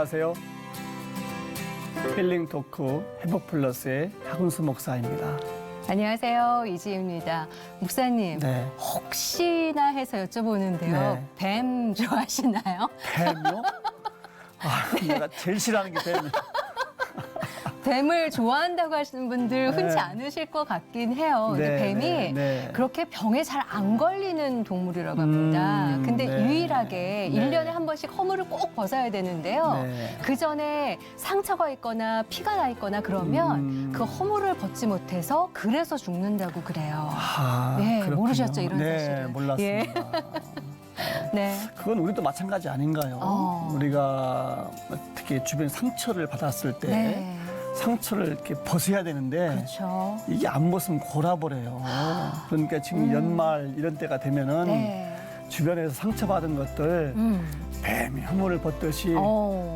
안녕하세요. 힐링 토크 회복 플러스의 박은수 목사입니다. 안녕하세요. 이지입니다. 목사님, 네. 혹시나 해서 여쭤보는데요. 네. 뱀 좋아하시나요? 뱀요? 내가 제일 싫어하는 게 뱀이에요. 뱀을 좋아한다고 하시는 분들 흔치 네. 않으실 것 같긴 해요. 근데 네, 뱀이 네, 네. 그렇게 병에 잘 안 걸리는 동물이라고 합니다. 근데 네. 유일하게 네. 1년에 한 번씩 허물을 꼭 벗어야 되는데요. 네. 그 전에 상처가 있거나 피가 나 있거나 그러면 그 허물을 벗지 못해서 그래서 죽는다고 그래요. 네, 그렇군요. 모르셨죠, 이런 네, 사실을. 몰랐습니다. 네. 그건 우리도 마찬가지 아닌가요? 우리가 특히 주변 상처를 받았을 때 네. 상처를 이렇게 벗어야 되는데 그렇죠. 이게 안 벗으면 골아버려요. 그러니까 지금 연말 이런 때가 되면은 네. 주변에서 상처받은 것들 뱀이 허물을 벗듯이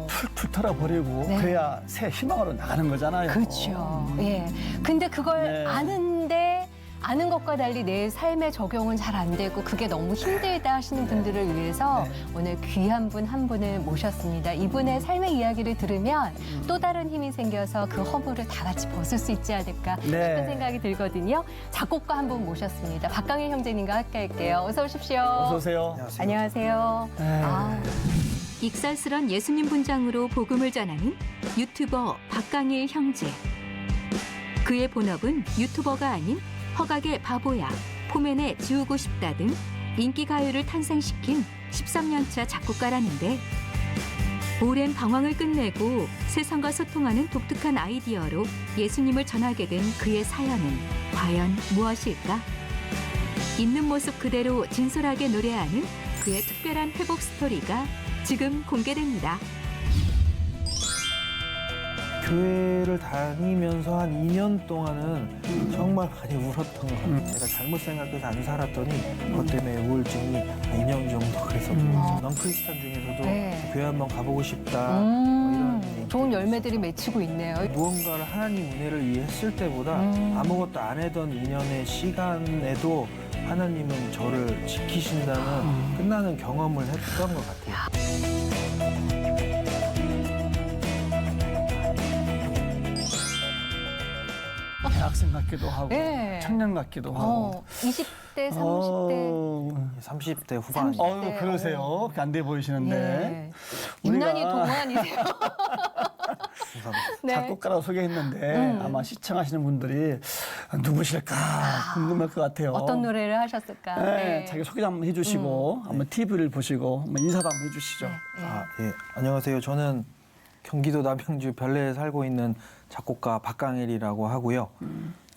툴툴 털어버리고 네. 그래야 새 희망으로 나가는 거잖아요. 그렇죠. 예. 근데 그걸 네. 아는데 아는 것과 달리 내 삶에 적용은 잘 안 되고 그게 너무 힘들다 하시는 분들을 위해서 네. 오늘 귀한 분 한 분을 모셨습니다. 이분의 삶의 이야기를 들으면 또 다른 힘이 생겨서 그 허물을 다 같이 벗을 수 있지 않을까 네. 싶은 생각이 들거든요. 작곡가 한 분 모셨습니다. 박강일 형제님과 함께 할게요. 어서 오십시오. 어서 오세요. 안녕하세요. 네. 익살스런 예수님 분장으로 복음을 전하는 유튜버 박강일 형제. 그의 본업은 유튜버가 아닌 허각의 바보야, 포맨에 지우고 싶다 등 인기 가요를 탄생시킨 13년차 작곡가라는데 오랜 방황을 끝내고 세상과 소통하는 독특한 아이디어로 예수님을 전하게 된 그의 사연은 과연 무엇일까? 있는 모습 그대로 진솔하게 노래하는 그의 특별한 회복 스토리가 지금 공개됩니다. 교회를 다니면서 한 2년 동안은 정말 많이 울었던 것 같아요. 제가 잘못 생각해서 안 살았더니 그것 때문에 우울증이 한 2년 정도 그래서 넌크리스찬 중에서도 네. 교회 한번 가보고 싶다 뭐 이런 얘기. 좋은 열매들이 맺히고 있네요. 무언가를 하나님 은혜를 위해 했을 때보다 아무것도 안 하던 2년의 시간에도 하나님은 저를 지키신다는 끝나는 경험을 했던 것 같아요. 대학생 같기도 하고 네. 청년 같기도 하고 20대, 30대. 30대 후반. 30대. 그러세요. 안 돼 보이시는데. 예. 우리가- 유난히 동안이세요. 네. 작곡가라고 소개했는데 아마 시청하시는 분들이 누구실까 궁금할 것 같아요. 어떤 노래를 하셨을까? 네, 자기 소개 한번 해주시고 한번 TV를 보시고 한번 인사도 한번 해주시죠. 예. 안녕하세요. 저는 경기도 남양주 별내에 살고 있는 작곡가 박강일이라고 하고요.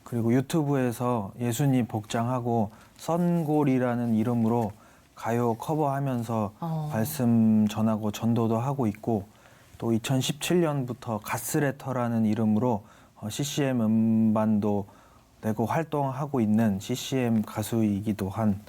그리고 유튜브에서 예수님 복장하고 선골이라는 이름으로 가요 커버하면서 말씀 전하고 전도도 하고 있고 또 2017년부터 가스레터라는 이름으로 CCM 음반도 내고 활동하고 있는 CCM 가수이기도 한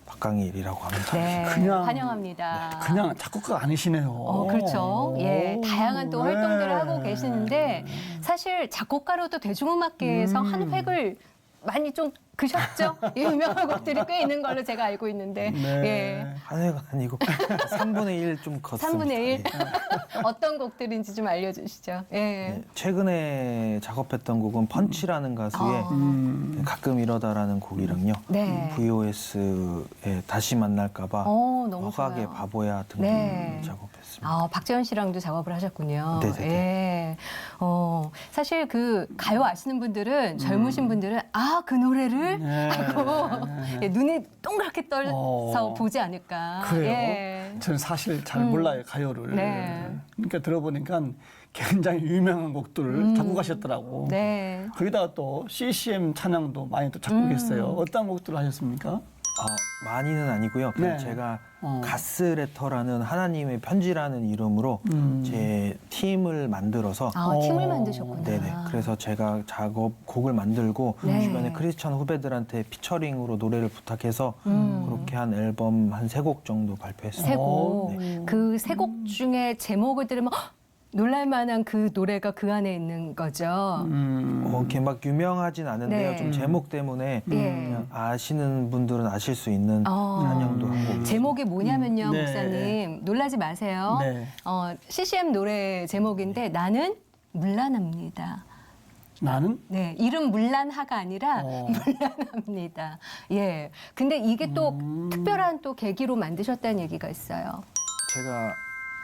박강일이라고 합니다. 네, 그냥- 환영합니다. 그냥 작곡가 아니시네요. 그렇죠. 예, 다양한 또 활동들을 네. 하고 계시는데 사실 작곡가로도 대중음악계에서 한 획을 많이 좀 그셨죠? 유명한 곡들이 꽤 있는 걸로 제가 알고 있는데 네. 예. 한 해가 아니고 3분의 1 좀 걷습니다. 3분의 1 예. 어떤 곡들인지 좀 알려주시죠. 예. 네, 최근에 작업했던 곡은 펀치라는 가수의 가끔 이러다라는 곡이랑요. 네. VOS의 다시 만날까봐 너무 허각의 좋아요. 바보야 등을 네. 작업했습니다. 박재현 씨랑도 작업을 하셨군요. 네네네. 예. 사실 그 가요 아시는 분들은 젊으신 분들은 그 노래를 네. 하고 예, 눈이 동그랗게 떠서 어. 보지 않을까. 그래요? 예. 저는 사실 잘 몰라요, 가요를. 네. 그러니까 들어보니까 굉장히 유명한 곡들을 작곡하셨더라고. 네. 거기다가 또 CCM 찬양도 많이 또 작곡했어요. 어떤 곡들을 하셨습니까? 많이는 아니고요. 그냥 네. 제가 어. 가스레터라는 하나님의 편지라는 이름으로 제 팀을 만들어서 팀을 만드셨구나. 네네. 그래서 제가 곡을 만들고 네. 주변에 크리스천 후배들한테 피처링으로 노래를 부탁해서 그렇게 한 앨범 한 3곡 정도 발표했어요. 세 곡. 네. 그 세 곡 중에 제목을 들으면 놀랄만한 그 노래가 그 안에 있는 거죠. 이렇게 막 유명하진 않은데요. 네. 좀 제목 때문에 예. 그냥 아시는 분들은 아실 수 있는 찬양도 하고. 제목이 뭐냐면요, 네. 목사님. 놀라지 마세요. 네. CCM 노래 제목인데 나는 물란합니다. 나는 네, 이름 물란하가 아니라 어. 물란합니다. 예. 근데 이게 또 특별한 또 계기로 만드셨다는 얘기가 있어요. 제가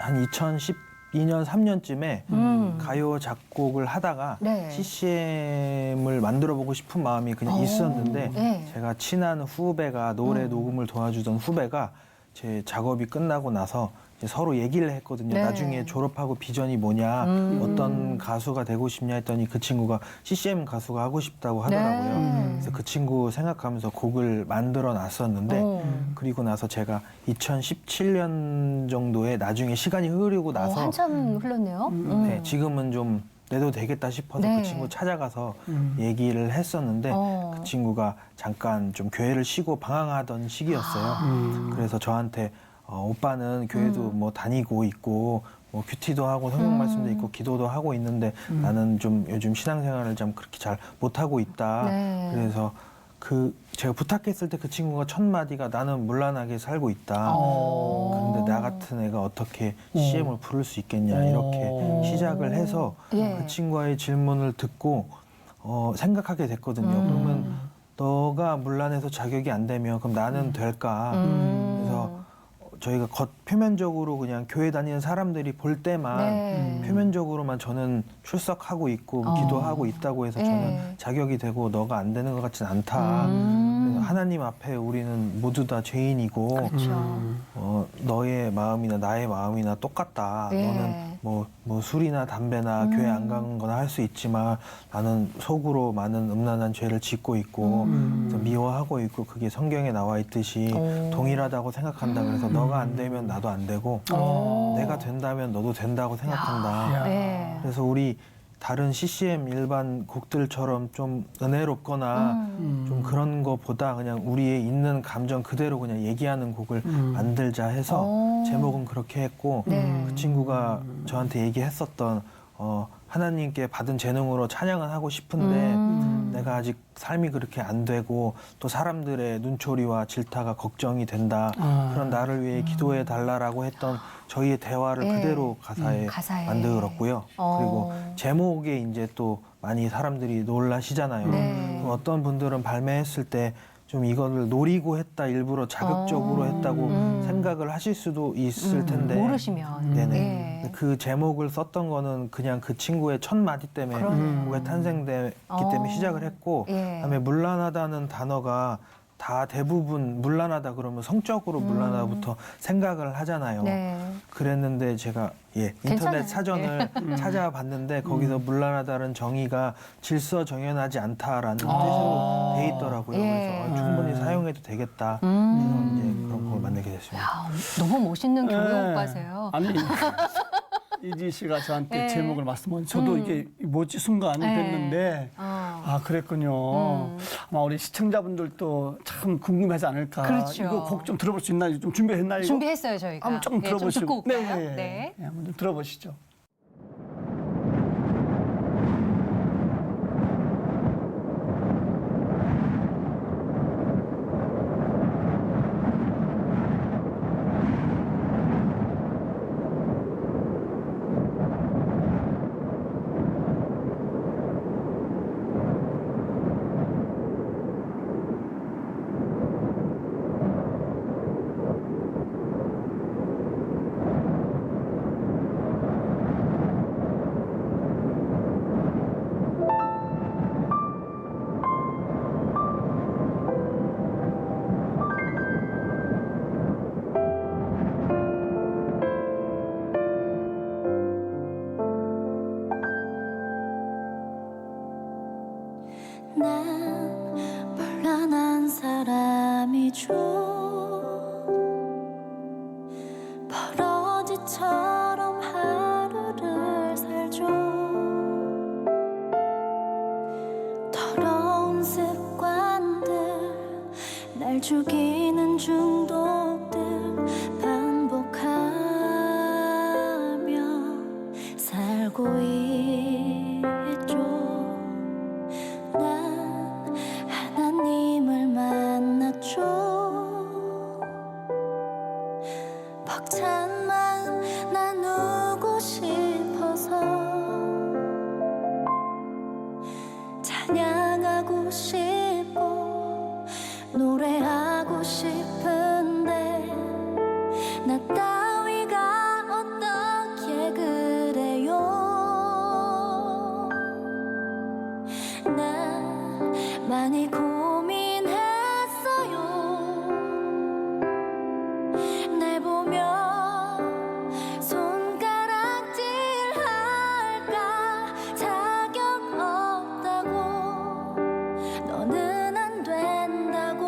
한 2012년, 3년쯤에 가요 작곡을 하다가 네. CCM을 만들어 보고 싶은 마음이 그냥 있었는데 네. 제가 친한 후배가 노래 녹음을 도와주던 후배가 제 작업이 끝나고 나서 이제 서로 얘기를 했거든요. 네. 나중에 졸업하고 비전이 뭐냐, 어떤 가수가 되고 싶냐 했더니 그 친구가 CCM 가수가 하고 싶다고 하더라고요. 네. 그래서 그 친구 생각하면서 곡을 만들어 놨었는데 어. 그리고 나서 제가 2017년 정도에 나중에 시간이 흐르고 나서 한참 흘렀네요. 네, 지금은 좀 내도 되겠다 싶어서 네. 그 친구 찾아가서 얘기를 했었는데 어. 그 친구가 잠깐 좀 교회를 쉬고 방황하던 시기였어요. 그래서 저한테 오빠는 교회도 뭐 다니고 있고 뭐 큐티도 하고 성경 말씀도 있고 기도도 하고 있는데 나는 좀 요즘 신앙생활을 좀 그렇게 잘 못하고 있다. 네. 그래서 제가 부탁했을 때 그 친구가 첫 마디가 나는 문란하게 살고 있다. 근데 나 같은 애가 어떻게 CM을 부를 수 있겠냐 이렇게 시작을 해서 예. 그 친구의 질문을 듣고 생각하게 됐거든요. 그러면 너가 문란해서 자격이 안 되면 그럼 나는 될까? 그래서 저희가 표면적으로 그냥 교회 다니는 사람들이 볼 때만 네. 표면적으로만 저는 출석하고 있고 기도하고 있다고 해서 네. 저는 자격이 되고 너가 안 되는 것 같진 않다. 그래서 하나님 앞에 우리는 모두 다 죄인이고 그렇죠. 너의 마음이나 나의 마음이나 똑같다. 네. 너는 뭐 술이나 담배나 교회 안 가는 거나 할 수 있지만 나는 속으로 많은 음란한 죄를 짓고 있고 그래서 미워하고 있고 그게 성경에 나와 있듯이 동일하다고 생각한다. 그래서 너가 안 되면 나도 안 되고 내가 된다면 너도 된다고 생각한다. 야. 네. 그래서 우리 다른 CCM 일반 곡들처럼 좀 은혜롭거나 좀 그런 거보다 그냥 우리의 있는 감정 그대로 그냥 얘기하는 곡을 만들자 해서 제목은 그렇게 했고 네. 그 친구가 저한테 얘기했었던 하나님께 받은 재능으로 찬양은 하고 싶은데 내가 아직 삶이 그렇게 안 되고 또 사람들의 눈초리와 질타가 걱정이 된다. 그런 나를 위해 기도해 달라라고 했던 저희의 대화를 네. 그대로 가사에 가사에. 만들었고요. 그리고 제목에 이제 또 많이 사람들이 놀라시잖아요. 네. 그럼 어떤 분들은 발매했을 때 좀 이거를 노리고 했다, 일부러 자극적으로 했다고 생각을 하실 수도 있을 텐데. 모르시면. 네네. 예. 그 제목을 썼던 거는 그냥 그 친구의 첫 마디 때문에 곡에 탄생됐기 때문에 시작을 했고, 예. 그다음에 문란하다는 단어가 다 대부분 문란하다 그러면 성적으로 문란하다부터 생각을 하잖아요. 네. 그랬는데 제가 인터넷 괜찮아요. 사전을 찾아봤는데 거기서 문란하다는 정의가 질서정연하지 않다라는 뜻으로 돼 있더라고요. 예. 그래서 충분히 사용해도 되겠다. 그래서 이제 그런 걸 만들게 됐습니다. 아, 너무 멋있는 교회 네. 오빠세요. 아니 이지 씨가 저한테 네. 제목을 말씀하신 저도 이게 뭐지 순간 네. 됐는데 아 그랬군요. 아마 우리 시청자분들도 참 궁금하지 않을까. 그렇죠. 이거 곡 좀 들어볼 수 있나요? 좀 준비했나요? 이거? 준비했어요, 저희가. 한번 조금 예, 좀 들어보시고. 듣고 올까요? 네. 네. 네, 한번 좀 들어보시죠. 난 벌란한 사람이죠. 버러지처럼 하루를 살죠. 더러운 습관들, 날 죽이는 중독들 반복하며 찬양하고 싶고 노래하고 싶은데 나 따위가 어떻게 그래요. 나 많이 고민했어요. 날 보며 손가락질할까. 자격 없다고 너는 안 된다고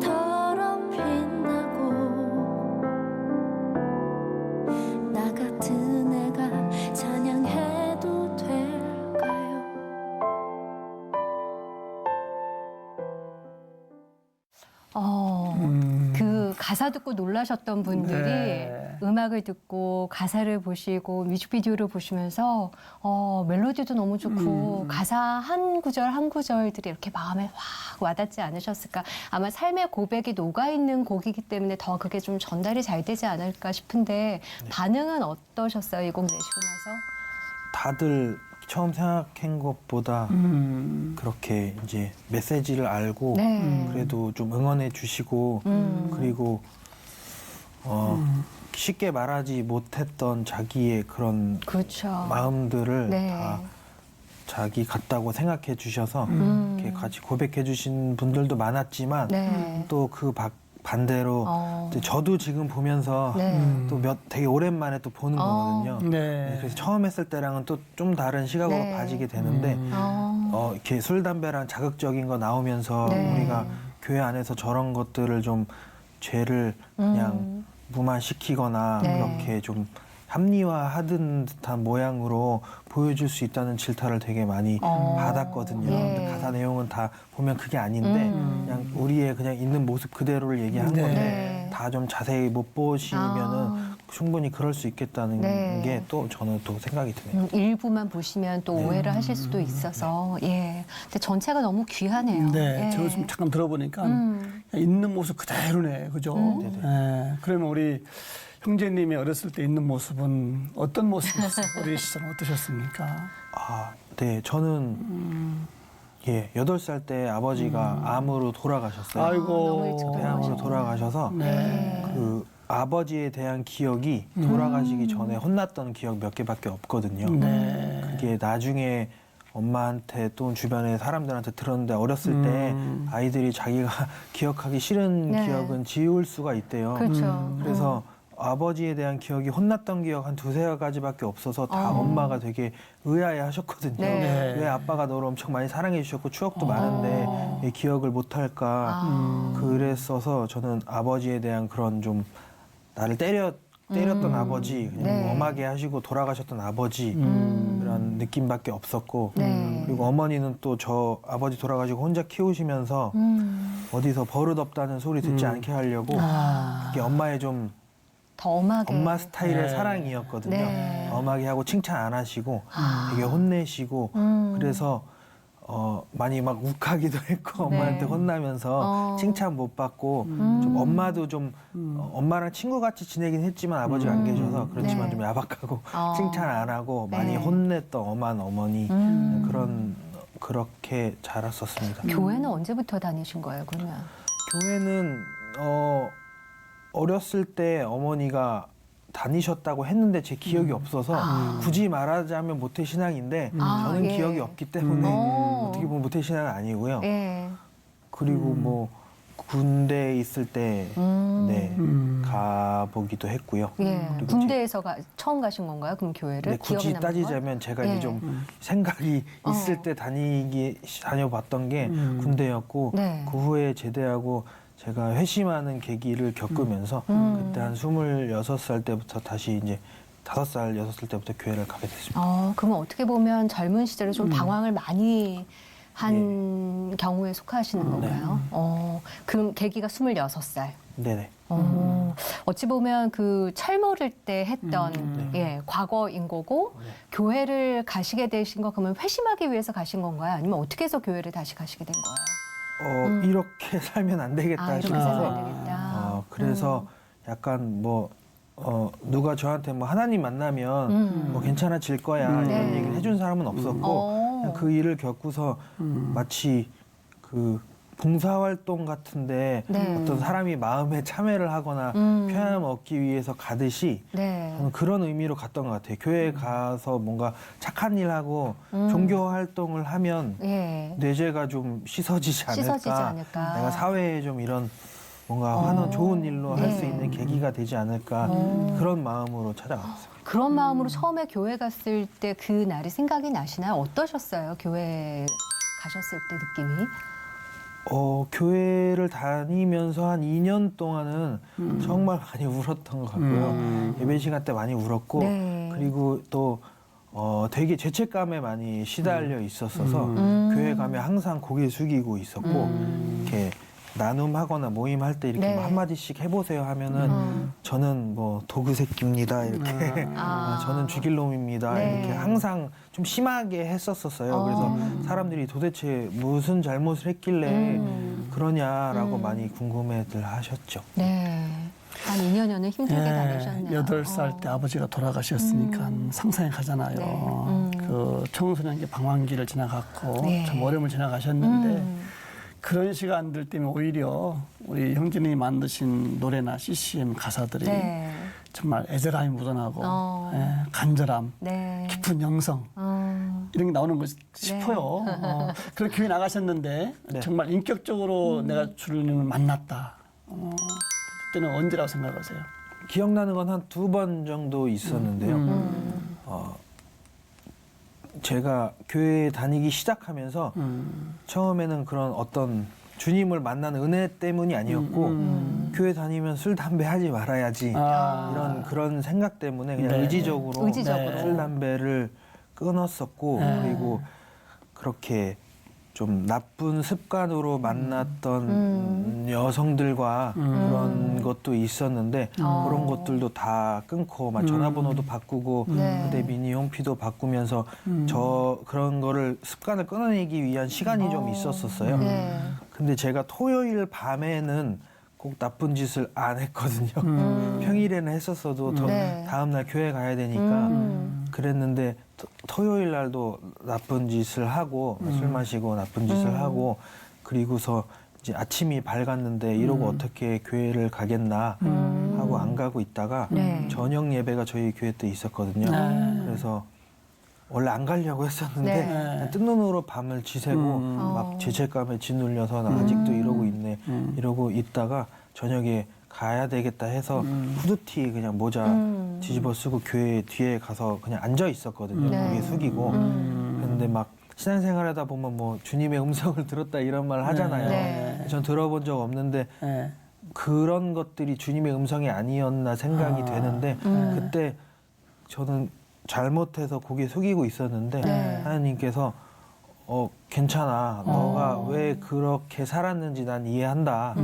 더럽힌다고. 나 같은 애가 찬양해도 될까요? 그 가사 듣고 놀라셨던 분들이 네. 음악을 듣고 가사를 보시고 뮤직비디오를 보시면서 멜로디도 너무 좋고 가사 한 구절 한 구절들이 이렇게 마음에 확 와닿지 않으셨을까. 아마 삶의 고백이 녹아있는 곡이기 때문에 더 그게 좀 전달이 잘 되지 않을까 싶은데 반응은 어떠셨어요? 이 곡 내시고 나서? 다들 처음 생각한 것보다 그렇게 이제 메시지를 알고 네. 그래도 좀 응원해 주시고 그리고 쉽게 말하지 못했던 자기의 그런 그렇죠. 마음들을 네. 다 자기 같다고 생각해 주셔서 이렇게 같이 고백해 주신 분들도 많았지만 네. 또 그 반대로 이제 저도 지금 보면서 네. 또 되게 오랜만에 또 보는 거거든요. 네. 그래서 처음 했을 때랑은 또 좀 다른 시각으로 네. 봐지게 되는데 이렇게 술 담배랑 자극적인 거 나오면서 네. 우리가 교회 안에서 저런 것들을 좀 죄를 그냥 무마시키거나 네. 그렇게 좀 합리화하던 듯한 모양으로 보여줄 수 있다는 질타를 되게 많이 받았거든요. 예. 근데 가사 내용은 다 보면 그게 아닌데 그냥 우리의 그냥 있는 모습 그대로를 얘기한 네. 건데 네. 다 좀 자세히 못 보시면은 충분히 그럴 수 있겠다는 네. 게 또 저는 또 생각이 드네요. 일부만 보시면 또 오해를 하실 수도 있어서 예. 근데 전체가 너무 귀하네요. 네, 예. 저 지금 잠깐 들어보니까 있는 모습 그대로네, 그죠? 네. 그러면 우리 형제님이 어렸을 때 있는 모습은 어떤 모습이었어요? 우리 시절 어떠셨습니까? 아, 네, 저는 8살 때 아버지가 암으로 돌아가셨어요. 아이고, 너무 일찍 폐암으로 돌아가셔서 네. 그 아버지에 대한 기억이 돌아가시기 전에 혼났던 기억 몇 개밖에 없거든요. 네. 그게 나중에 엄마한테 또 주변의 사람들한테 들었는데 어렸을 때 아이들이 자기가 기억하기 싫은 네. 기억은 지울 수가 있대요. 그렇죠. 그래서 아버지에 대한 기억이 혼났던 기억 한 2-3가지밖에 없어서 다 엄마가 되게 의아해 하셨거든요. 네. 왜 아빠가 너를 엄청 많이 사랑해 주셨고 추억도 많은데 왜 기억을 못 할까. 그랬어서 저는 아버지에 대한 그런 좀 나를 때렸던 아버지, 그냥 네. 엄하게 하시고 돌아가셨던 아버지 그런 느낌밖에 없었고 네. 그리고 어머니는 또 저 아버지 돌아가시고 혼자 키우시면서 어디서 버릇 없다는 소리 듣지 않게 하려고 그게 엄마의 좀 더 엄하게. 엄마 스타일의 네. 사랑이었거든요. 네. 엄하게 하고 칭찬 안 하시고 되게 혼내시고 그래서 많이 막 욱하기도 했고 네. 엄마한테 혼나면서 칭찬 못 받고 좀 엄마도 좀 엄마랑 친구같이 지내긴 했지만 아버지가 안 계셔서 그렇지만 네. 좀 야박하고 어. 칭찬 안 하고 많이 네. 혼냈던 엄한 어머니 그렇게 자랐었습니다. 교회는 언제부터 다니신 거예요, 그러면? 교회는 어렸을 때 어머니가 다니셨다고 했는데 제 기억이 없어서 굳이 말하자면 모태신앙인데 저는 예. 기억이 없기 때문에 어떻게 보면 모태신앙은 아니고요. 예. 그리고 뭐 군대에 있을 때 네, 가보기도 했고요. 예. 그리고 군대에서 처음 가신 건가요? 그럼 교회를? 네, 굳이 기억에 남는 건? 따지자면 제가 예. 이제 좀 생각이 있을 때 다녀봤던 게 군대였고 네. 그 후에 제대하고 제가 회심하는 계기를 겪으면서 그때 한 26살 때부터 다시 이제 5살, 6살 때부터 교회를 가게 됐습니다. 그러면 어떻게 보면 젊은 시절에 좀 방황을 많이 한 경우에 속하시는 건가요? 그럼 계기가 26살. 네네. 어찌 보면 그 철모를 때 했던 예, 과거인 거고 교회를 가시게 되신 거 그러면 회심하기 위해서 가신 건가요? 아니면 어떻게 해서 교회를 다시 가시게 된 거예요? 이렇게 살면 안 되겠다 이렇게 싶어서 살면 안 되겠다. 그래서 약간 누가 저한테 뭐 하나님 만나면 뭐 괜찮아질 거야 이런 네. 얘기를 해준 사람은 없었고 그 일을 겪고서 마치 그 봉사활동 같은데 네. 어떤 사람이 마음에 참여를 하거나 편안함 얻기 위해서 가듯이 네. 저는 그런 의미로 갔던 것 같아요. 교회에 가서 뭔가 착한 일하고 종교 활동을 하면 예. 뇌재가 좀 씻어지지 않을까. 씻어지지 않을까. 내가 사회에 좀 이런 뭔가 하는 좋은 일로 할 수 네. 있는 계기가 되지 않을까. 그런 마음으로 찾아갔어요. 그런 마음으로 처음에 교회 갔을 때 그 날이 생각이 나시나요? 어떠셨어요? 교회 가셨을 때 느낌이? 교회를 다니면서 한 2년 동안은 정말 많이 울었던 것 같고요. 예배 시간 때 많이 울었고, 네. 그리고 또 되게 죄책감에 많이 시달려 있었어서 교회 가면 항상 고개 숙이고 있었고, 이렇게 나눔하거나 모임할 때 이렇게 네. 뭐 한마디씩 해보세요 하면은 저는 뭐 도구 새끼입니다 이렇게 저는 죽일 놈입니다 네. 이렇게 항상 좀 심하게 했었어요. 그래서 사람들이 도대체 무슨 잘못을 했길래 그러냐라고 많이 궁금해들 하셨죠. 네. 한 2년여는 힘들게 다니셨네요. 8살 때 아버지가 돌아가셨으니까 상상이 가잖아요. 네. 그 청소년기 방황기를 지나갔고 네. 참 어려움을 지나가셨는데 그런 시간들 때문에 오히려 우리 형제님이 만드신 노래나 CCM 가사들이 네. 정말 애절함이 묻어나고 간절함, 네. 깊은 영성 이런 게 나오는 것 싶어요. 그렇게 교회 나가셨는데 네. 정말 인격적으로 내가 주님을 만났다. 그때는 언제라고 생각하세요? 기억나는 건 한 2번 정도 있었는데요. 제가 교회 다니기 시작하면서 처음에는 그런 어떤 주님을 만나는 은혜 때문이 아니었고 교회 다니면 술, 담배 하지 말아야지 이런 그런 생각 때문에 그냥 네. 의지적으로 의지적으로. 술, 담배를 끊었었고 그리고 그렇게 좀 나쁜 습관으로 만났던 여성들과 그런 것도 있었는데 그런 것들도 다 끊고 막 전화번호도 바꾸고 네. 그때 미니 홈피도 바꾸면서 저 그런 거를 습관을 끊어내기 위한 시간이 좀 있었었어요. 네. 근데 제가 토요일 밤에는 꼭 나쁜 짓을 안 했거든요. 평일에는 했었어도 네. 다음날 교회 가야 되니까 그랬는데 토요일 날도 나쁜 짓을 하고 술 마시고 나쁜 짓을 하고 그리고서 이제 아침이 밝았는데 이러고 어떻게 교회를 가겠나 하고 안 가고 있다가 네. 저녁 예배가 저희 교회 때 있었거든요. 그래서 원래 안 가려고 했었는데 네. 그냥 뜬 눈으로 밤을 지새고 막 죄책감에 짓눌려서 나 아직도 이러고 있네 이러고 있다가 저녁에 가야 되겠다 해서 후드티 그냥 모자 뒤집어 쓰고 교회 뒤에 가서 그냥 앉아 있었거든요. 네. 고개 숙이고 그런데 막 신앙생활하다 보면 뭐 주님의 음성을 들었다 이런 말 하잖아요. 네. 전 들어본 적 없는데 네. 그런 것들이 주님의 음성이 아니었나 생각이 되는데 그때 저는 잘못해서 고개 숙이고 있었는데 네. 하나님께서 괜찮아. 너가 왜 그렇게 살았는지 난 이해한다.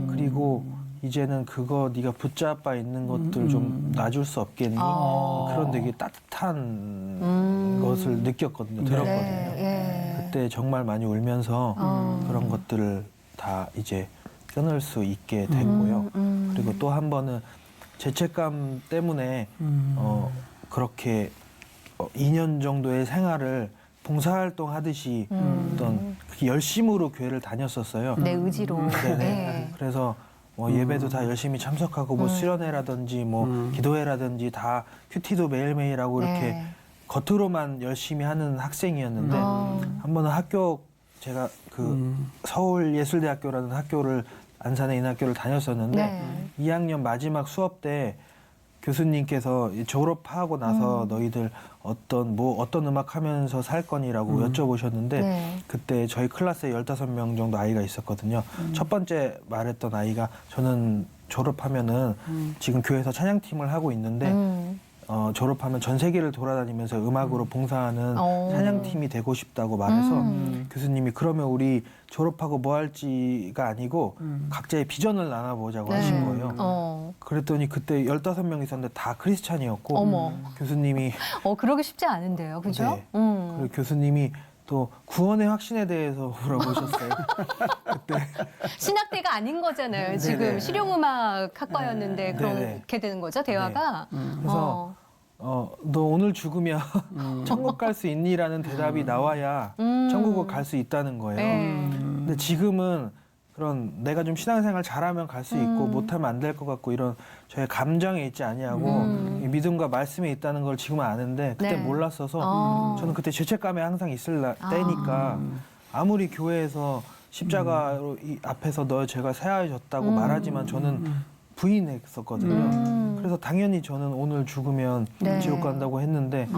그리고 이제는 그거 네가 붙잡아 있는 것들 좀 놔줄 수 없겠니? 그런 되게 따뜻한 것을 느꼈거든요. 들었거든요. 네. 그때 정말 많이 울면서 그런 것들을 다 이제 끊을 수 있게 됐고요. 그리고 또 한 번은 죄책감 때문에 그렇게 2년 정도의 생활을 봉사활동 하듯이 어떤 그렇게 열심으로 교회를 다녔었어요. 내 의지로. 네네. 네. 그래서 뭐 예배도 다 열심히 참석하고 뭐 수련회라든지 뭐 기도회라든지 다 큐티도 매일매일 하고 이렇게 네. 겉으로만 열심히 하는 학생이었는데 한 번은 제가 그 서울예술대학교라는 학교를 안산에 있는 학교를 다녔었는데 네. 2학년 마지막 수업 때 교수님께서 졸업하고 나서 너희들 어떤 음악 하면서 살 거니라고 여쭤보셨는데 네. 그때 저희 클래스에 15명 정도 아이가 있었거든요. 첫 번째 말했던 아이가 저는 졸업하면은 지금 교회에서 찬양팀을 하고 있는데 졸업하면 전 세계를 돌아다니면서 음악으로 봉사하는 찬양팀이 되고 싶다고 말해서 교수님이 그러면 우리 졸업하고 뭐 할지가 아니고 각자의 비전을 나눠보자고 하신 거예요. 그랬더니 그때 15명 있었는데 다 크리스찬이었고 어머. 교수님이 그러기 쉽지 않은데요. 그죠? 네. 그리고 교수님이 또 구원의 확신에 대해서 물어보셨어요. 그때 신학대가 아닌 거잖아요. 지금 네네. 실용음악 학과였는데 네네. 그렇게 되는 거죠, 대화가. 그래서 너 오늘 죽으면 천국 갈 수 있니라는 대답이 나와야 천국을 갈 수 있다는 거예요. 네. 근데 지금은 그런 내가 좀 신앙생활 잘하면 갈 수 있고 못하면 안 될 것 같고 이런 저의 감정에 있지 아니하고 이 믿음과 말씀에 있다는 걸 지금은 아는데 그때 네. 몰랐어서 저는 그때 죄책감에 항상 있을 때니까 아무리 교회에서 십자가로 이 앞에서 너 제가 세하여졌다고 말하지만 저는 부인했었거든요. 그래서 당연히 저는 오늘 죽으면 네. 지옥 간다고 했는데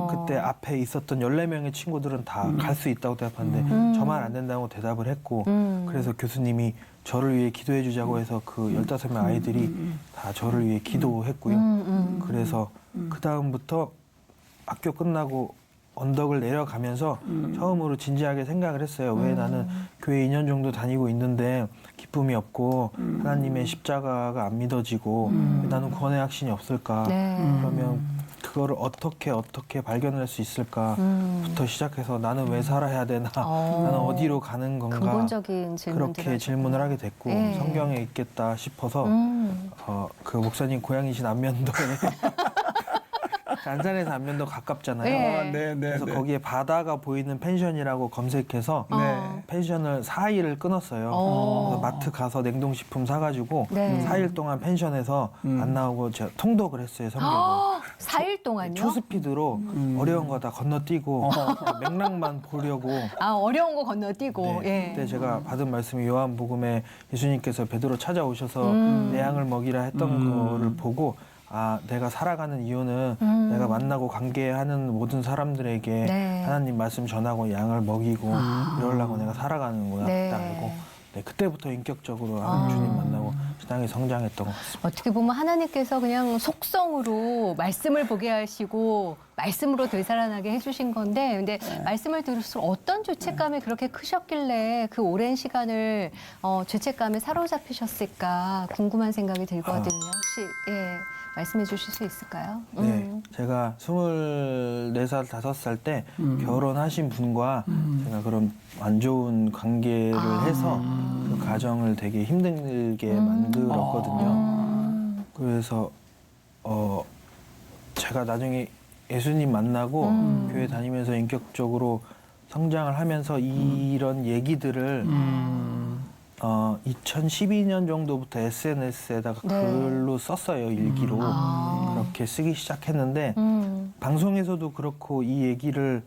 그때 앞에 있었던 14명의 친구들은 다 갈 수 있다고 대답하는데 저만 안 된다고 대답을 했고 그래서 교수님이 저를 위해 기도해 주자고 해서 그 15명 아이들이 다 저를 위해 기도했고요. 그래서 그 다음부터 학교 끝나고 언덕을 내려가면서 처음으로 진지하게 생각을 했어요. 왜 나는 교회 2년 정도 다니고 있는데 기쁨이 없고 하나님의 십자가가 안 믿어지고 왜 나는 구원의 확신이 없을까? 네. 그러면 그거를 어떻게 발견할 수 있을까부터 시작해서 나는 왜 살아야 되나? 나는 어디로 가는 건가? 근본적인 질문들 그렇게 질문을 하게 됐고 네. 성경에 있겠다 싶어서 그 목사님 고향이신 안면도에 안산에서 안면도 가깝잖아요. 네. 네, 네, 그래서 네. 거기에 바다가 보이는 펜션이라고 검색해서 네. 펜션을 4일을 끊었어요. 그래서 마트 가서 냉동식품 사가지고 네. 4일 동안 펜션에서 안 나오고 제가 통독을 했어요, 성경을. 4일 동안요? 초스피드로 어려운 거 다 건너뛰고 맥락만 보려고. 아, 어려운 거 건너뛰고. 네, 예. 그때 제가 받은 말씀이 요한복음에 예수님께서 베드로 찾아오셔서 내 양을 먹이라 했던 거를 보고 아, 내가 살아가는 이유는 내가 만나고 관계하는 모든 사람들에게 네. 하나님 말씀 전하고 양을 먹이고 이러려고 내가 살아가는구나 네. 딱 알고 네, 그때부터 인격적으로 주님 만나고 신앙이 성장했던 것 같습니다. 어떻게 보면 하나님께서 그냥 속성으로 말씀을 보게 하시고 말씀으로 되살아나게 해주신 건데 근데 말씀을 들을수록 어떤 죄책감이 그렇게 크셨길래 그 오랜 시간을 죄책감에 사로잡히셨을까 궁금한 생각이 들거든요. 혹시 말씀해 주실 수 있을까요? 네, 제가 24살, 5살 때 결혼하신 분과 제가 그런 안 좋은 관계를 해서 그 가정을 되게 힘들게 만들었거든요. 그래서 제가 나중에 예수님 만나고 교회 다니면서 인격적으로 성장을 하면서 이런 얘기들을 2012년 정도부터 SNS에다가 네. 글로 썼어요, 일기로. 그렇게 쓰기 시작했는데 방송에서도 그렇고 이 얘기를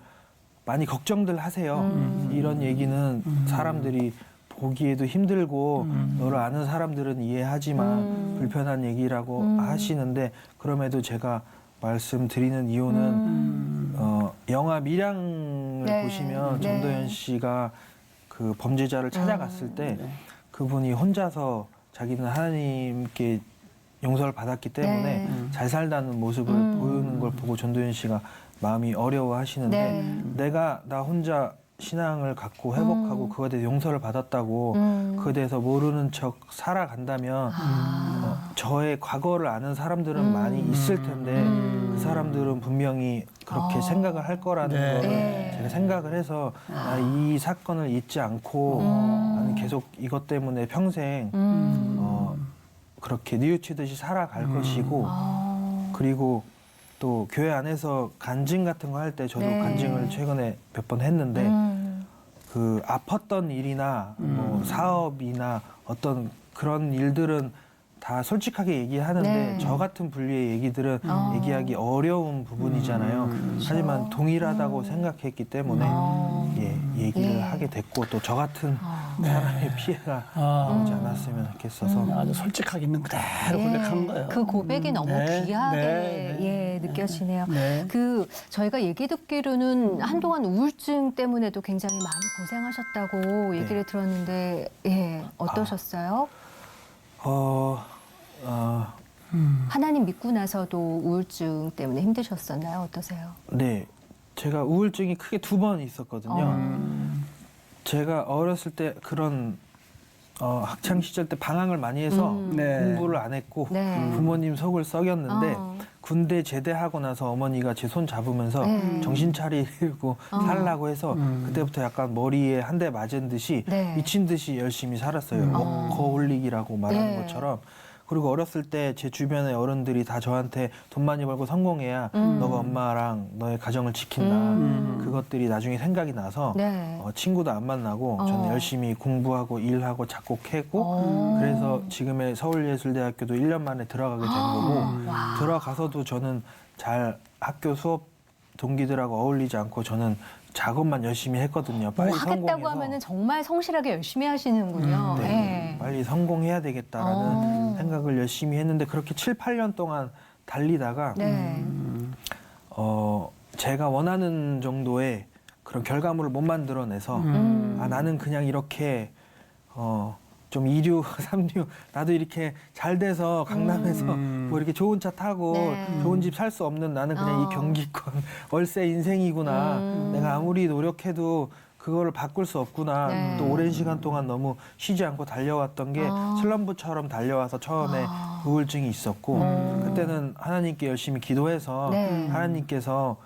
많이 걱정들 하세요. 이런 얘기는 사람들이 보기에도 힘들고 너를 아는 사람들은 이해하지만 불편한 얘기라고 하시는데 그럼에도 제가 말씀드리는 이유는 영화 밀양을 네. 보시면 네. 전도연 씨가 그 범죄자를 찾아갔을 때 그분이 혼자서 자기는 하나님께 용서를 받았기 때문에 네. 잘 살다는 모습을 보이는 걸 보고 전도연 씨가 마음이 어려워하시는데 네. 내가 나 혼자 신앙을 갖고 회복하고 그거에 대해 용서를 받았다고 그거에 대해서 모르는 척 살아간다면 저의 과거를 아는 사람들은 많이 있을 텐데 그 사람들은 분명히 그렇게 생각을 할 거라는 네. 거를 네. 제가 생각을 해서 이 사건을 잊지 않고 나는 계속 이것 때문에 평생 그렇게 뉘우치듯이 살아갈 것이고 그리고 또 교회 안에서 간증 같은 거 할 때 저도 네. 간증을 최근에 몇 번 했는데 그 아팠던 일이나 뭐 사업이나 어떤 그런 일들은 다 솔직하게 얘기하는데 네. 저 같은 분류의 얘기들은 얘기하기 어려운 부분이잖아요. 하지만 동일하다고 생각했기 때문에 얘기를 예. 하게 됐고 또 저 같은 사람의 피해가 오지 않았으면 좋겠어서 아주 솔직하게 있는 그대로 고백한 거예요. 그 고백이 너무 네. 귀하게 네. 느껴지네요. 네. 그 저희가 얘기 듣기로는 한동안 우울증 때문에도 굉장히 많이 고생하셨다고 얘기를 들었는데 어떠셨어요? 하나님 믿고 나서도 우울증 때문에 힘드셨었나요? 어떠세요? 네, 제가 우울증이 크게 2번 있었거든요. 제가 어렸을 때 그런 학창 시절 때 방황을 많이 해서 네. 공부를 안 했고 네. 부모님 속을 썩였는데 군대 제대하고 나서 어머니가 제 손 잡으면서 네. 정신 차리고 살라고 해서 그때부터 약간 머리에 한 대 맞은 듯이 네. 미친 듯이 열심히 살았어요. 워커홀릭이라고 말하는 네. 것처럼 그리고 어렸을 때 제 주변의 어른들이 다 저한테 돈 많이 벌고 성공해야 너가 엄마랑 너의 가정을 지킨다. 그것들이 나중에 생각이 나서 네. 친구도 안 만나고 저는 열심히 공부하고 일하고 작곡하고 그래서 지금의 서울예술대학교도 1년 만에 들어가게 된 거고 와. 들어가서도 저는 잘 학교 수업 동기들하고 어울리지 않고 저는 작업만 열심히 했거든요. 뭐 빨리 하겠다고 성공해서. 하면은 정말 성실하게 열심히 하시는군요. 네. 네. 빨리 성공해야 되겠다라는 생각을 열심히 했는데 그렇게 7, 8년 동안 달리다가 네. 제가 원하는 정도의 그런 결과물을 못 만들어내서 나는 그냥 이렇게 좀 2류, 3류 나도 이렇게 잘 돼서 강남에서 뭐 이렇게 좋은 차 타고 네. 좋은 집 살 수 없는 나는 그냥 이 경기권 월세 인생이구나. 내가 아무리 노력해도 그거를 바꿀 수 없구나. 네. 또 오랜 시간 동안 너무 쉬지 않고 달려왔던 게 슬럼프처럼 달려와서 처음에 우울증이 있었고 그때는 하나님께 열심히 기도해서 네. 하나님께서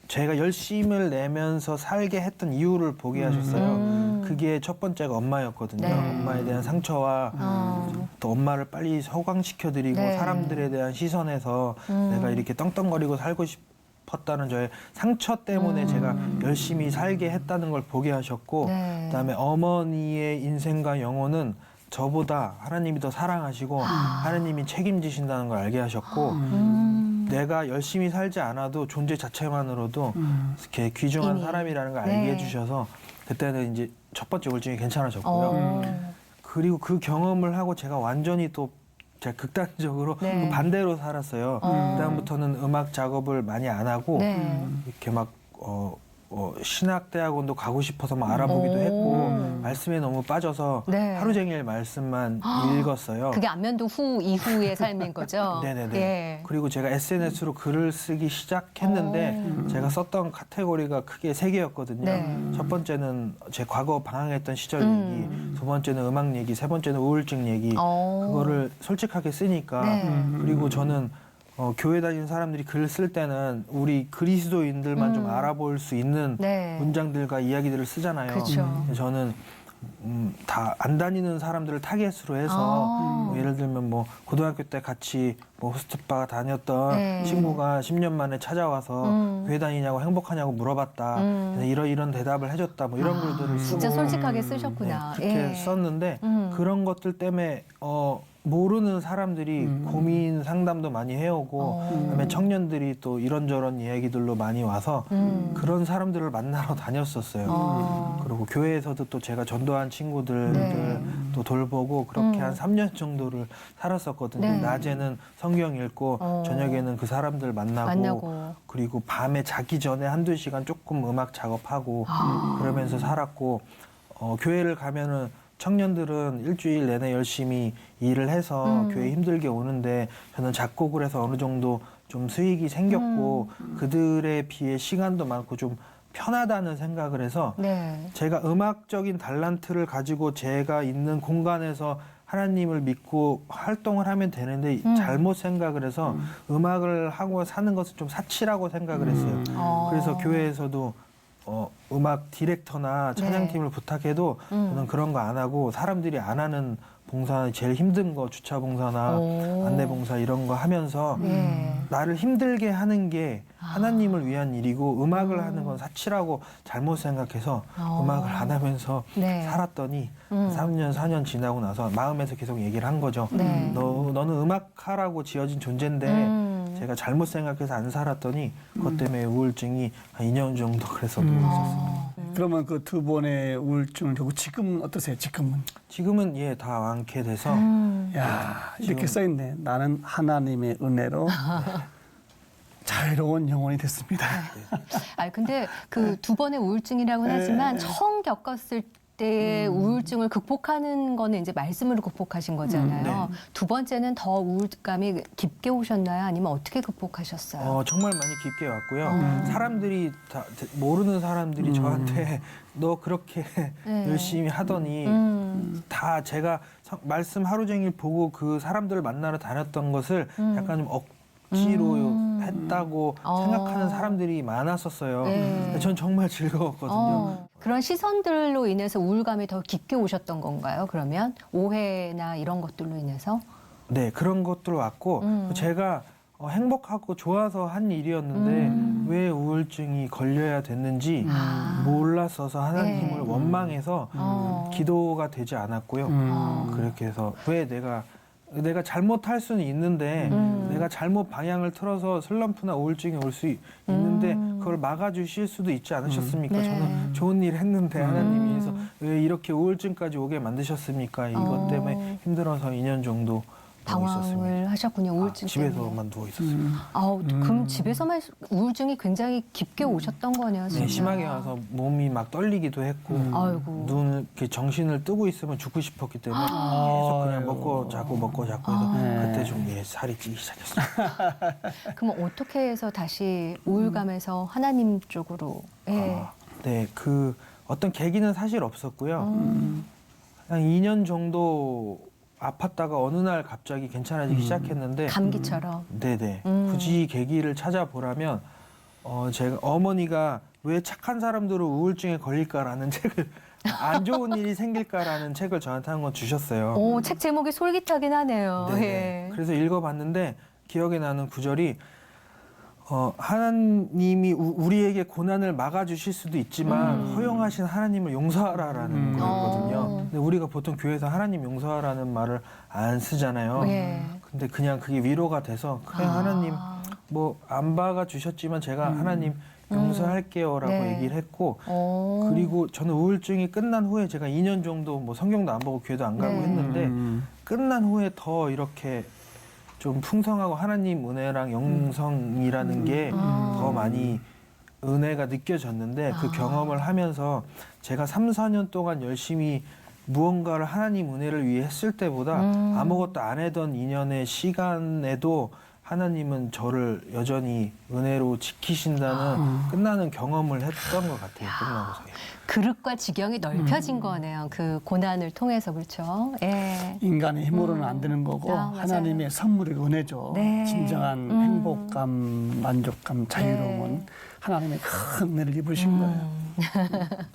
제가 열심을 내면서 살게 했던 이유를 보게 하셨어요. 그게 첫 번째가 엄마였거든요. 네. 엄마에 대한 상처와 또 엄마를 빨리 소강시켜드리고 네. 사람들에 대한 시선에서 내가 이렇게 떵떵거리고 살고 싶었다는 저의 상처 때문에 제가 열심히 살게 했다는 걸 보게 하셨고 네. 그다음에 어머니의 인생과 영혼은 저보다 하나님이 더 사랑하시고 하나님이 책임지신다는 걸 알게 하셨고 내가 열심히 살지 않아도 존재 자체만으로도 이렇게 귀중한 이미. 사람이라는 걸 알게 네. 해주셔서 그때는 이제 첫 번째 우울증이 괜찮아졌고요. 그리고 그 경험을 하고 제가 완전히 또 제가 극단적으로 네. 또 반대로 살았어요. 그다음부터는 음악 작업을 많이 안 하고 네. 이렇게 막 신학대학원도 가고 싶어서 막 알아보기도 했고 말씀에 너무 빠져서 네. 하루 종일 말씀만 읽었어요. 그게 안면도 후 이후의 삶인 거죠. 네네네. 예. 그리고 제가 SNS로 글을 쓰기 시작했는데 제가 썼던 카테고리가 크게 3개였거든요. 네. 첫 번째는 제 과거 방황했던 시절 얘기, 두 번째는 음악 얘기, 세 번째는 우울증 얘기. 그거를 솔직하게 쓰니까 네. 그리고 저는 교회 다니는 사람들이 글 쓸 때는 우리 그리스도인들만 좀 알아볼 수 있는 네. 문장들과 이야기들을 쓰잖아요. 그렇죠. 저는 다 안 다니는 사람들을 타겟으로 해서 뭐 예를 들면 뭐 고등학교 때 같이 뭐 호스트바 다녔던 네. 친구가 10년 만에 찾아와서 교회 다니냐고 행복하냐고 물어봤다. 그래서 이런 대답을 해줬다. 뭐 이런 글들을 쓰고 진짜 솔직하게 쓰셨구나. 그렇게 예. 썼는데 그런 것들 때문에 모르는 사람들이 고민 상담도 많이 해오고 그다음에 청년들이 또 이런저런 이야기들로 많이 와서 그런 사람들을 만나러 다녔었어요. 그리고 교회에서도 또 제가 전도한 친구들을 네. 또 돌보고 그렇게 한 3년 정도를 살았었거든요. 네. 낮에는 성경 읽고 저녁에는 그 사람들 만나고. 그리고 밤에 자기 전에 1-2시간 조금 음악 작업하고 그러면서 살았고 교회를 가면은 청년들은 일주일 내내 열심히 일을 해서 교회 힘들게 오는데 저는 작곡을 해서 어느 정도 좀 수익이 생겼고 그들에 비해 시간도 많고 좀 편하다는 생각을 해서 네. 제가 음악적인 달란트를 가지고 제가 있는 공간에서 하나님을 믿고 활동을 하면 되는데 잘못 생각을 해서 음악을 하고 사는 것은 좀 사치라고 생각을 했어요. 그래서 교회에서도 음악 디렉터나 찬양팀을 부탁해도 저는 그런 거 안 하고 사람들이 안 하는 봉사 제일 힘든 거 주차 봉사나 안내 봉사 이런 거 하면서 나를 힘들게 하는 게 하나님을 위한 일이고 음악을 하는 건 사치라고 잘못 생각해서 음악을 안 하면서 네. 살았더니 3년 4년 지나고 나서 마음에서 계속 얘기를 한 거죠. 네. 너는 음악하라고 지어진 존재인데 제가 잘못 생각해서 안 살았더니 그것 때문에 우울증이 한 2년 정도 그래서 누웠었어요. 그러면 그 두 번의 우울증을 겪고 지금은 어떠세요? 지금은? 지금은 다 완쾌 돼서 야 이렇게 써있네. 나는 하나님의 은혜로 자유로운 영혼이 됐습니다. 근데 그 두 번의 우울증이라고는 하지만 처음 겪었을 때 우울증을 극복하는 거는 이제 말씀으로 극복하신 거잖아요. 두 번째는 더 우울감이 깊게 오셨나요? 아니면 어떻게 극복하셨어요? 정말 많이 깊게 왔고요. 사람들이 다 모르는 사람들이 저한테 너 그렇게 네. 열심히 하더니 다 제가 말씀 하루 종일 보고 그 사람들을 만나러 다녔던 것을 약간 좀 억지로 했다고 생각하는 사람들이 많았었어요. 네. 근데 전 정말 즐거웠거든요. 그런 시선들로 인해서 우울감이 더 깊게 오셨던 건가요? 그러면 오해나 이런 것들로 인해서? 네, 그런 것들 왔고 제가 행복하고 좋아서 한 일이었는데 왜 우울증이 걸려야 됐는지 몰랐어서 하나님을 네. 원망해서 기도가 되지 않았고요. 그렇게 해서 왜 내가 잘못할 수는 있는데 내가 잘못 방향을 틀어서 슬럼프나 우울증이 올 수 있는데 그걸 막아주실 수도 있지 않으셨습니까? 네. 저는 좋은 일 했는데 하나님께서 왜 이렇게 우울증까지 오게 만드셨습니까? 이것 때문에 힘들어서 2년 정도 누워 있었습니다. 당황을 하셨군요. 우울증 때문에. 집에서만 누워 있었습니다. 그럼 집에서만 우울증이 굉장히 깊게 오셨던 거네요. 진짜. 네, 심하게 와서 몸이 막 떨리기도 했고 아이고. 눈을 이렇게 정신을 뜨고 있으면 죽고 싶었기 때문에 계속 그냥 먹고 자고 해서 그때 좀 살이 찌기 시작했어요. 그럼 어떻게 해서 다시 우울감에서 하나님 쪽으로? 예. 네, 그 어떤 계기는 사실 없었고요. 한 2년 정도 아팠다가 어느 날 갑자기 괜찮아지기 시작했는데 감기처럼. 네네. 굳이 계기를 찾아보라면 제가 어머니가 왜 착한 사람들은 우울증에 걸릴까라는 책을 안 좋은 일이 생길까라는 책을 저한테 한 권 주셨어요. 오, 책 제목이 솔깃하긴 하네요. 네네. 예. 그래서 읽어봤는데 기억에 나는 구절이 하나님이 우리에게 고난을 막아주실 수도 있지만 허용하신 하나님을 용서하라라는 거거든요. 근데 우리가 보통 교회에서 하나님 용서하라는 말을 안 쓰잖아요. 예. 근데 그냥 그게 위로가 돼서 그래 하나님 뭐 안 박아주셨지만 제가 하나님 용서할게요라고 네. 얘기를 했고 오. 그리고 저는 우울증이 끝난 후에 제가 2년 정도 뭐 성경도 안 보고 교회도 안 가고 네. 했는데 끝난 후에 더 이렇게 좀 풍성하고 하나님 은혜랑 영성이라는 게 더 많이 은혜가 느껴졌는데 그 경험을 하면서 제가 3, 4년 동안 열심히 무언가를 하나님 은혜를 위해 했을 때보다 아무것도 안 하던 2년의 시간에도 하나님은 저를 여전히 은혜로 지키신다는 끝나는 경험을 했던 것 같아요. 끝나고서. 그릇과 지경이 넓혀진 거네요. 그 고난을 통해서 그렇죠. 예. 인간의 힘으로는 안 되는 거고 아, 맞아요. 하나님의 선물이 은혜죠. 네. 진정한 행복감, 만족감, 자유로움은 네. 하나님의 큰 은혜를 입으신 거예요.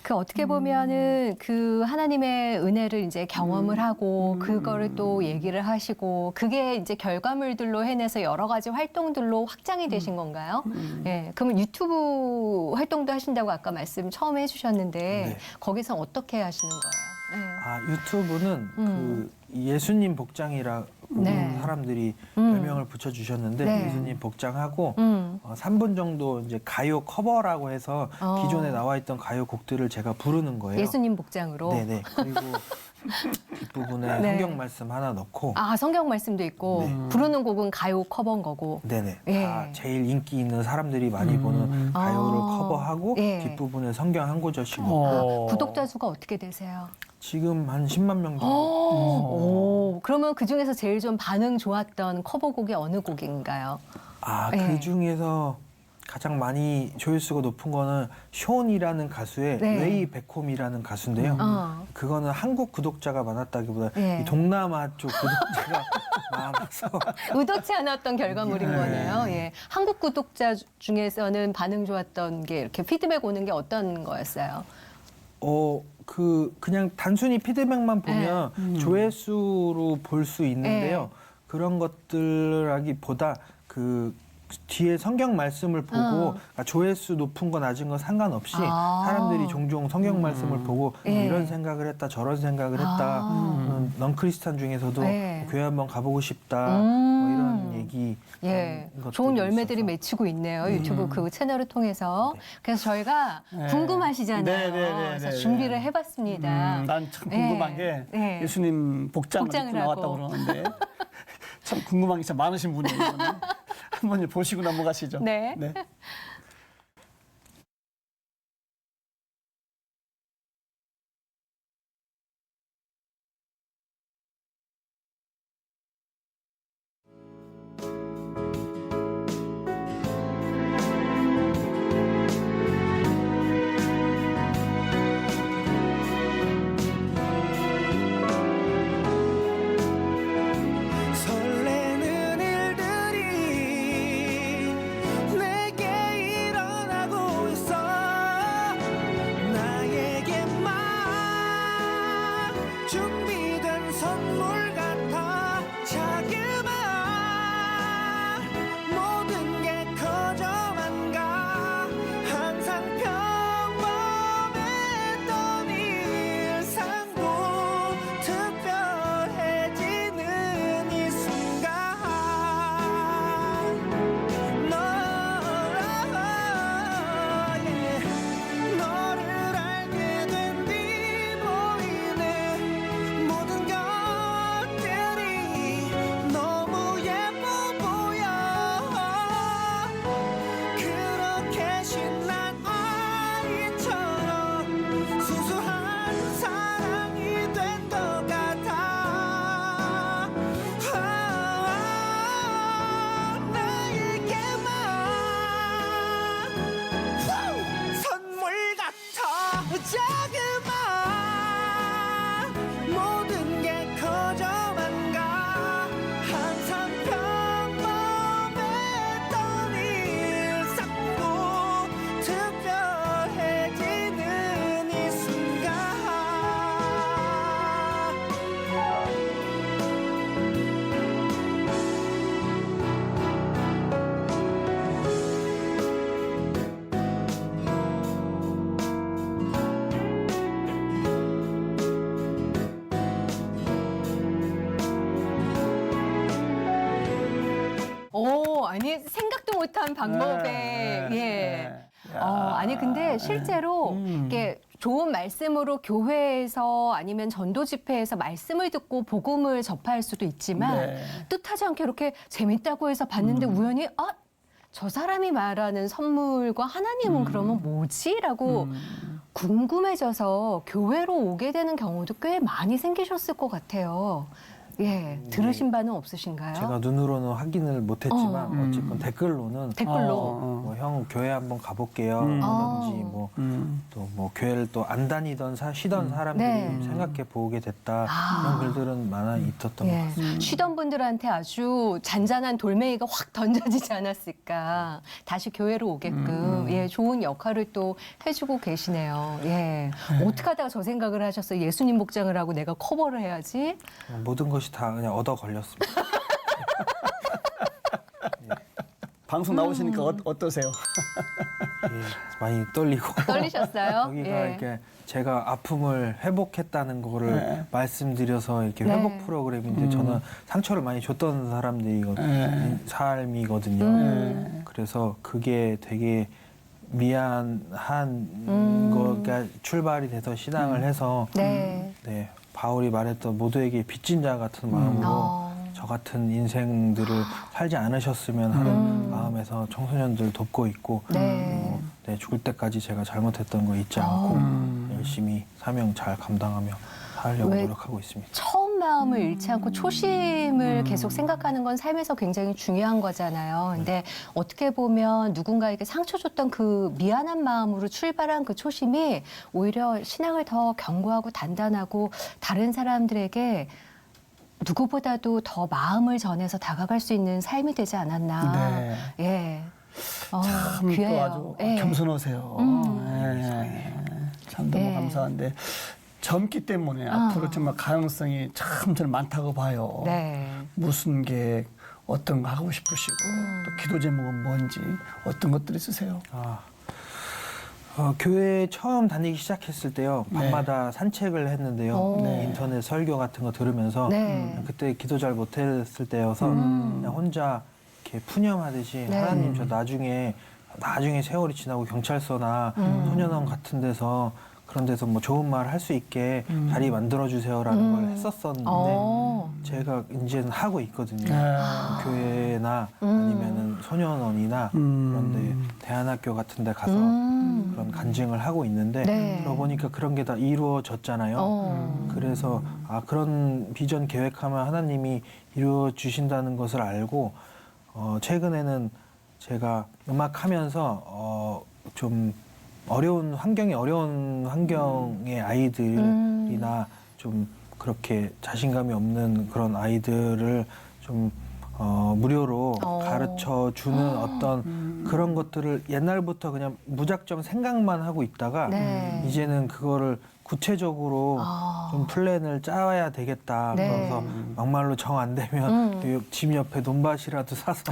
그 어떻게 보면은 그 하나님의 은혜를 이제 경험을 하고 그거를 또 얘기를 하시고 그게 이제 결과물들로 해내서 여러 가지 활동들로 확장이 되신 건가요? 예. 그러면 유튜브 활동도 하신다고 아까 말씀 처음 해주셨는데 네. 거기서 어떻게 하시는 거예요? 아, 유튜브는 그 예수님 복장이라고 네. 사람들이 별명을 붙여주셨는데 네. 예수님 복장하고 네. 3분 정도 이제 가요 커버라고 해서 기존에 나와 있던 가요 곡들을 제가 부르는 거예요. 예수님 복장으로. 네네. 그리고 뒷부분에 네. 성경 말씀 하나 넣고 아 성경 말씀도 있고 네. 부르는 곡은 가요 커버인 거고. 네네. 예. 다 제일 인기 있는 사람들이 많이 보는 가요를 아. 커버하고 예. 뒷부분에 성경 한 구절씩 넣고 구독자 수가 어떻게 되세요? 지금 한 10만 명 정도. 오, 그러면 그 중에서 제일 좀 반응 좋았던 커버곡이 어느 곡인가요? 아, 네. 그 중에서 가장 많이 조회수가 높은 거는 쇼온이라는 가수의 네. 웨이 백홈이라는 가수인데요. 그거는 한국 구독자가 많았다기보다 네. 이 동남아 쪽 구독자가 많아서 의도치 않았던 결과물인 거네요. 예. 한국 구독자 중에서는 반응 좋았던 게 이렇게 피드백 오는 게 어떤 거였어요? 그냥 단순히 피드백만 보면 조회수로 볼 수 있는데요. 네. 그런 것들하기보다 그 뒤에 성경 말씀을 보고 조회수 높은 거 낮은 거 상관없이 사람들이 종종 성경 말씀을 보고 네. 이런 생각을 했다 저런 생각을 했다 넌크리스찬 중에서도 네. 교회 한번 가보고 싶다 뭐 이런 얘기 예, 것들이 좋은 열매들이 있어서. 맺히고 있네요. 유튜브 그 채널을 통해서. 그래서 저희가 네. 궁금하시잖아요. 네, 네, 네, 그래서 네, 준비를 네. 해봤습니다. 난 참 궁금한 네. 게 네. 예수님 복장을 복장을 입고 나왔다고 하고. 그러는데 참 궁금한 게 참 많으신 분이에요. 이거는. 한번 보시고 넘어가시죠. 네. 설레는 일들이 내게 자그마한 모든 게 커져만 가 항상 평범했던 일상도 특별해지는 이 순간 아니 생각도 못한 방법에 아니 근데 실제로 이게 좋은 말씀으로 교회에서 아니면 전도 집회에서 말씀을 듣고 복음을 접할 수도 있지만 뜻하지 않게 이렇게 재밌다고 해서 봤는데 우연히 저 사람이 말하는 선물과 하나님은 그러면 뭐지?라고 궁금해져서 교회로 오게 되는 경우도 꽤 많이 생기셨을 것 같아요. 예, 들으신 바는 없으신가요? 제가 눈으로는 확인을 못했지만 어쨌건 댓글로는 댓글로. 형 교회 한번 가볼게요 라든지 또 뭐 교회를 또 안 다니던 쉬던 사람들이 네. 생각해 보게 됐다 이런 글들은 많이 있었던 것 예, 같습니다. 쉬던 분들한테 아주 잔잔한 돌멩이가 확 던져지지 않았을까. 다시 교회로 오게끔 예, 좋은 역할을 또 해주고 계시네요. 예, 어떻게 하다가 저 생각을 하셨어요? 예수님 복장을 하고 내가 커버를 해야지. 모든 것이 다 그냥 얻어 걸렸습니다. 방송 나오시니까 어떠세요? 예, 많이 떨리고 떨리셨어요? 여기가 예. 이렇게 제가 아픔을 회복했다는 거를 말씀드려서 이렇게 네. 회복 프로그램인데 저는 상처를 많이 줬던 삶이거든요. 그래서 그게 되게 미안한 거가 출발이 돼서 신앙을 해서 네. 네, 바울이 말했던 모두에게 빚진 자 같은 마음으로 저 같은 인생들을 살지 않으셨으면 하는 마음에서 청소년들 돕고 있고 네. 네, 죽을 때까지 제가 잘못했던 거 잊지 않고 열심히 사명 잘 감당하며 살려고 왜- 노력하고 있습니다. 처음 마음을 잃지 않고 초심을 계속 생각하는 건 삶에서 굉장히 중요한 거잖아요. 근데 어떻게 보면 누군가에게 상처 줬던 그 미안한 마음으로 출발한 그 초심이 오히려 신앙을 더 견고하고 단단하고 다른 사람들에게 누구보다도 더 마음을 전해서 다가갈 수 있는 삶이 되지 않았나. 네. 예. 참 또 귀해요. 아주 예. 겸손하세요. 참 너무 예. 감사한데 젊기 때문에 앞으로 정말 가능성이 참 저는 많다고 봐요. 네. 무슨 계획, 어떤 거 하고 싶으시고 또 기도 제목은 뭔지 어떤 것들 있으세요? 교회 처음 다니기 시작했을 때요. 밤마다 산책을 했는데요. 네. 인터넷 설교 같은 거 들으면서 네. 그때 기도 잘 못했을 때여서 그냥 혼자 이렇게 푸념하듯이 네. 하나님 저 나중에 세월이 지나고 경찰서나 소년원 같은 데서 그런 데서 뭐 좋은 말 할 수 있게 자리 만들어 주세요라는 걸 했었었는데 제가 이제는 하고 있거든요. 교회나 아니면은 소년원이나 그런데 대안학교 같은 데 가서 그런 간증을 하고 있는데 네. 그러고 보니까 그런 게 다 이루어졌잖아요. 그래서 그런 비전 계획하면 하나님이 이루어 주신다는 것을 알고 최근에는 제가 음악하면서 좀 어려운 환경의 아이들이나 좀 그렇게 자신감이 없는 그런 아이들을 좀 무료로 가르쳐 주는 어떤 그런 것들을 옛날부터 그냥 무작정 생각만 하고 있다가 네. 이제는 그거를 구체적으로 좀 플랜을 짜야 되겠다. 네. 그래서 막말로 정 안 되면 집 옆에 논밭이라도 사서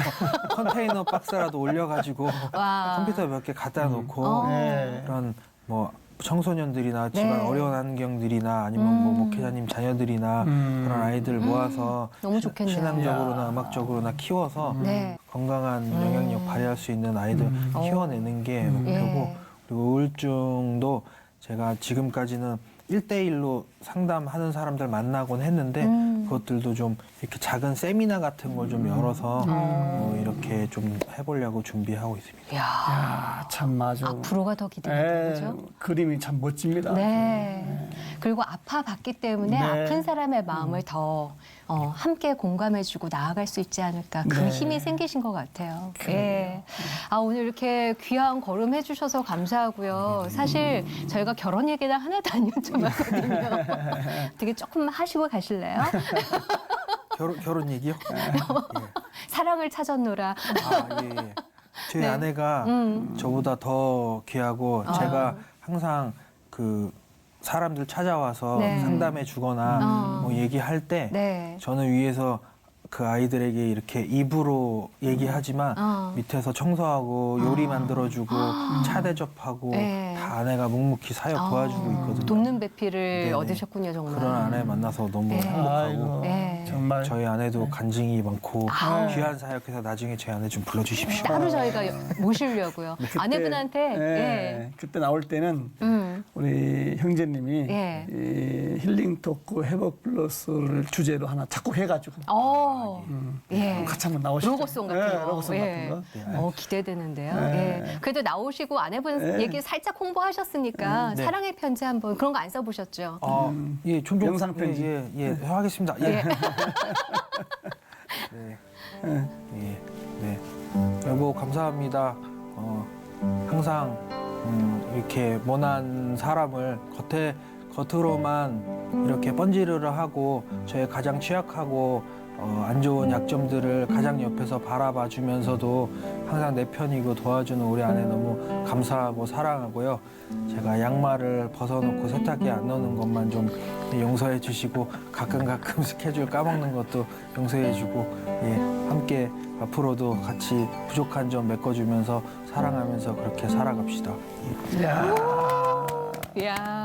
컨테이너 박스라도 올려가지고 와. 컴퓨터 몇 개 갖다 놓고 그런 뭐 청소년들이나 집안 네. 어려운 환경들이나 아니면 뭐 목회자님 자녀들이나 그런 아이들 모아서 너무 좋겠네요. 신앙적으로나 음악적으로나 키워서 네. 건강한 영향력 발휘할 수 있는 아이들 키워내는 게 목표고 예. 그리고 우울증도 제가 지금까지는 1대1로 상담하는 사람들 만나곤 했는데 그것들도 좀 이렇게 작은 세미나 같은 걸 좀 열어서 이렇게 좀 해보려고 준비하고 있습니다. 야, 참 아주 앞으로가 더 기대가 되죠. 그림이 참 멋집니다. 네. 그리고 아파봤기 때문에 네. 아픈 사람의 마음을 더 함께 공감해주고 나아갈 수 있지 않을까 그 네. 힘이 생기신 것 같아요. 그래요. 예. 아, 오늘 이렇게 귀한 걸음 해주셔서 감사하고요. 사실 저희가 결혼 얘기는 하나도 안 여쭤봤거든요. 되게 조금 하시고 가실래요? 결혼 얘기요? 사랑을 찾았노라. 아, 예, 예. 제 네. 아내가 저보다 더 귀하고 제가 항상 그 사람들 찾아와서 네. 상담해 주거나 뭐 얘기할 때 네. 저는 위에서 그 아이들에게 이렇게 입으로 얘기하지만 밑에서 청소하고 요리 만들어주고 차 대접하고 네. 다 아내가 묵묵히 사역 도와주고 있거든요. 돕는 배필을 네네. 얻으셨군요, 정말. 그런 아내 만나서 너무 네. 행복하고 아이고, 네. 정말. 저희 아내도 간증이 많고 아우. 귀한 사역해서 나중에 제 아내 좀 불러주십시오. 따로 저희가 모시려고요. 그때, 아내분한테. 예, 그때 나올 때는 우리 형제님이 예. 이 힐링 토크 회복 플러스를 주제로 하나 작곡해가지고 예. 같이 한번 나오시죠. 로고송 같은 거. 로고송 예. 같은 거. 기대되는데요. 네. 예. 그래도 나오시고 아내분 네. 얘기 살짝 홍보하셨으니까 네. 사랑의 편지 한번 그런 거 안 써보셨죠? 예, 종종 영상 편지. 예, 하겠습니다. 예. 예. 네. 예. 네. 여보 감사합니다. 항상 이렇게 모난 사람을 겉으로만 이렇게 번지르르 하고 저의 가장 취약하고 안 좋은 약점들을 가장 옆에서 바라봐 주면서도 항상 내 편이고 도와주는 우리 아내 너무 감사하고 사랑하고요. 제가 양말을 벗어놓고 세탁기에 안 넣는 것만 좀 용서해 주시고 가끔 스케줄 까먹는 것도 용서해 주고 예, 함께 앞으로도 같이 부족한 점 메꿔주면서 사랑하면서 그렇게 살아갑시다. 이야, 이야.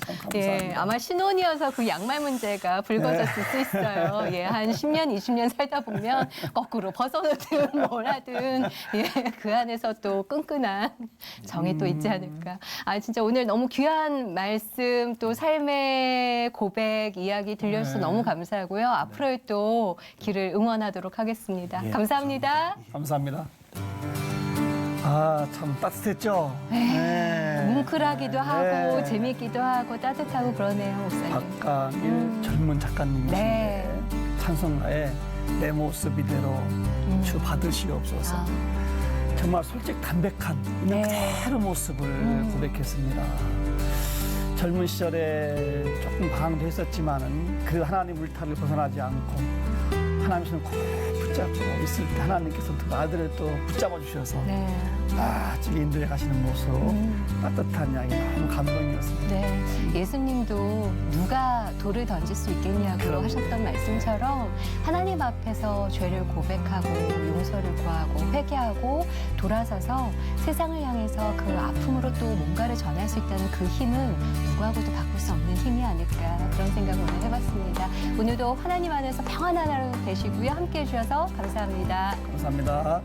참 예, 감사합니다. 아마 신혼이어서 그 양말 문제가 불거졌을 수 있어요. 예, 한 10년, 20년 살다 보면 거꾸로 벗어놓든 뭘 하든 예, 그 안에서 또 끈끈한 정이 또 있지 않을까. 아, 진짜 오늘 너무 귀한 말씀 또 삶의 고백 이야기 들려주셔서 네. 너무 감사하고요. 앞으로의 또 길을 응원하도록 하겠습니다. 예, 감사합니다. 감사합니다. 아, 참 따뜻했죠? 네. 뭉클하기도 하고 네. 재밌기도 하고 따뜻하고 그러네요, 목사님. 박강일 젊은 작가님이신데 네. 찬송가에 내 모습 이대로 주 받으시옵소서. 아. 정말 솔직 담백한 있는 네. 그대로 모습을 고백했습니다. 젊은 시절에 조금 방황도 했었지만은 그 하나님 물타를 벗어나지 않고 하나님 손을 꼭 붙잡고 있을 때 하나님께서 그 아들을 또 붙잡아 주셔서 네. 지금 인도에 가시는 모습 따뜻한 이야기 너무 감동이었습니다. 네, 예수님도 누가 돌을 던질 수 있겠냐고 그럼요. 하셨던 말씀처럼 하나님 앞에서 죄를 고백하고 용서를 구하고 회개하고 돌아서서 세상을 향해서 그 아픔으로 또 뭔가를 전할 수 있다는 그 힘은 누구하고도 바꿀 수 없는 힘이 아닐까 그런 생각을 오늘 해봤습니다. 오늘도 하나님 안에서 평안한 하루 되시고요. 함께해 주셔서 감사합니다. 감사합니다.